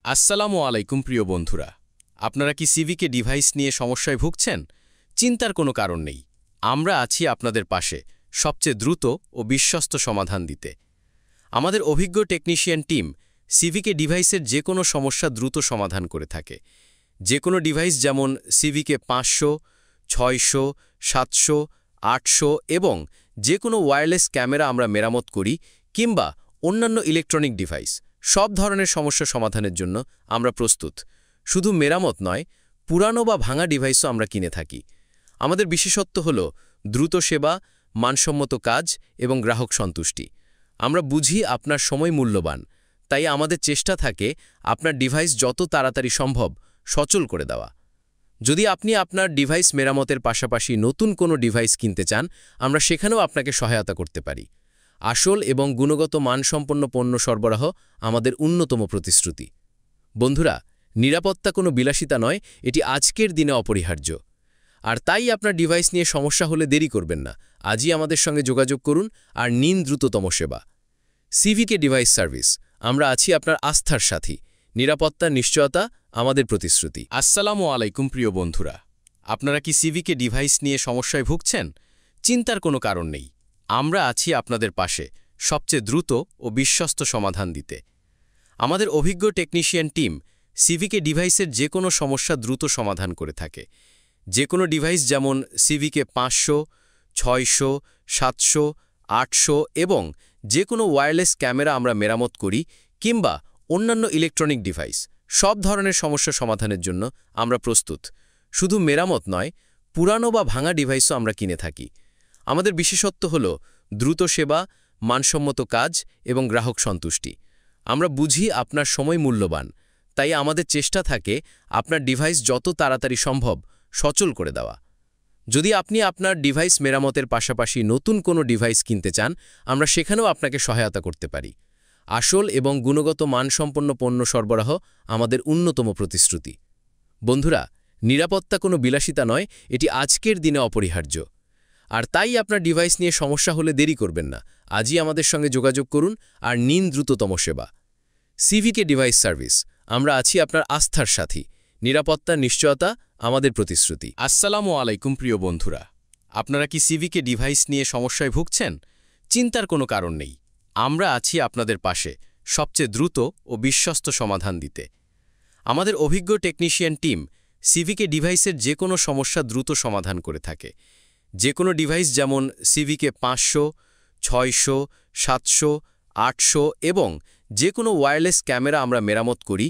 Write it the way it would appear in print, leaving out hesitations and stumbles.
আসসালামু আলাইকুম প্রিয় বন্ধুরা, আপনারা কি সিভিকে ডিভাইস নিয়ে সমস্যায় ভুগছেন? চিন্তার কোনো কারণ নেই। আমরা আছি আপনাদের পাশে সবচেয়ে দ্রুত ও বিশ্বস্ত সমাধান দিতে। আমাদের অভিজ্ঞ টেকনিশিয়ান টিম সিভিকে ডিভাইসের যে কোনো সমস্যা দ্রুত সমাধান করে থাকে। যে কোনো ডিভাইস যেমন সিভিকে 500, 600, 700, 800 এবং যে কোনো ওয়্যারলেস ক্যামেরা আমরা মেরামত করি, কিংবা অন্যান্য ইলেকট্রনিক ডিভাইস, সব ধরনের সমস্যা সমাধানের জন্য আমরা প্রস্তুত। শুধু মেরামত নয়, পুরানো বা ভাঙা ডিভাইসও আমরা কিনে থাকি। আমাদের বিশেষত্ব হল দ্রুত সেবা, মানসম্মত কাজ এবং গ্রাহক সন্তুষ্টি। আমরা বুঝি আপনার সময় মূল্যবান, তাই আমাদের চেষ্টা থাকে আপনার ডিভাইস যত তাড়াতাড়ি সম্ভব সচল করে দেওয়া। যদি আপনি আপনার ডিভাইস মেরামতের পাশাপাশি নতুন কোনো ডিভাইস কিনতে চান, আমরা সেখানেও আপনাকে সহায়তা করতে পারি। আসল এবং গুণগত মানসম্পন্ন পণ্য সরবরাহ আমাদের অন্যতম প্রতিশ্রুতি। বন্ধুরা, নিরাপত্তা কোনো বিলাসিতা নয়, এটি আজকের দিনে অপরিহার্য। আর তাই আপনার ডিভাইস নিয়ে সমস্যা হলে দেরি করবেন না, আজই আমাদের সঙ্গে যোগাযোগ করুন আর নিন দ্রুততম সেবা। সিভিকে ডিভাইস সার্ভিস, আমরা আছি আপনার আস্থার সাথী। নিরাপত্তার নিশ্চয়তা আমাদের প্রতিশ্রুতি। আসসালামু আলাইকুম প্রিয় বন্ধুরা, আপনারা কি সিভিকে ডিভাইস নিয়ে সমস্যায় ভুগছেন? চিন্তার কোনো কারণ নেই। আমরা আছি আপনাদের পাশে সবচেয়ে দ্রুত ও বিশ্বস্ত সমাধান দিতে। আমাদের অভিজ্ঞ টেকনিশিয়ান টিম সিভিকে ডিভাইসের যে কোনো সমস্যা দ্রুত সমাধান করে থাকে। যে কোনো ডিভাইস যেমন সিভিকে 500, 600, 700, 800 এবং যে কোনো ওয়্যারলেস ক্যামেরা আমরা মেরামত করি, কিংবা অন্যান্য ইলেকট্রনিক ডিভাইস, সব ধরনের সমস্যা সমাধানের জন্য আমরা প্রস্তুত। শুধু মেরামত নয়, পুরানো বা ভাঙা ডিভাইসও আমরা কিনে থাকি। আমাদের বিশেষত্ব হল দ্রুত সেবা, মানসম্মত কাজ এবং গ্রাহক সন্তুষ্টি। আমরা বুঝি আপনার সময় মূল্যবান, তাই আমাদের চেষ্টা থাকে আপনার ডিভাইস যত তাড়াতাড়ি সম্ভব সচল করে দেওয়া। যদি আপনি আপনার ডিভাইস মেরামতের পাশাপাশি নতুন কোনো ডিভাইস কিনতে চান, আমরা সেখানেও আপনাকে সহায়তা করতে পারি। আসল এবং গুণগত মানসম্পন্ন পণ্য সরবরাহ আমাদের অন্যতম প্রতিশ্রুতি। বন্ধুরা, নিরাপত্তা কোনো বিলাসিতা নয়, এটি আজকের দিনে অপরিহার্য। আর তাই আপনার ডিভাইস নিয়ে সমস্যা হলে দেরি করবেন না, আজই আমাদের সঙ্গে যোগাযোগ করুন আর নিন দ্রুততম সেবা। সিভিকে ডিভাইস সার্ভিস, আমরা আছি আপনার আস্থার সাথী। নিরাপত্তার নিশ্চয়তা আমাদের প্রতিশ্রুতি। আসসালামু আলাইকুম প্রিয় বন্ধুরা, আপনারা কি সিভিকে ডিভাইস নিয়ে সমস্যায় ভুগছেন? চিন্তার কোনো কারণ নেই। আমরা আছি আপনাদের পাশে সবচেয়ে দ্রুত ও বিশ্বস্ত সমাধান দিতে। আমাদের অভিজ্ঞ টেকনিশিয়ান টিম সিভিকে ডিভাইসের যে কোনো সমস্যা দ্রুত সমাধান করে থাকে। যে কোনো ডিভাইস যেমন সিভিকে 500, 600, 700, 800 এবং যে কোনো ওয়্যারলেস ক্যামেরা আমরা মেরামত করি,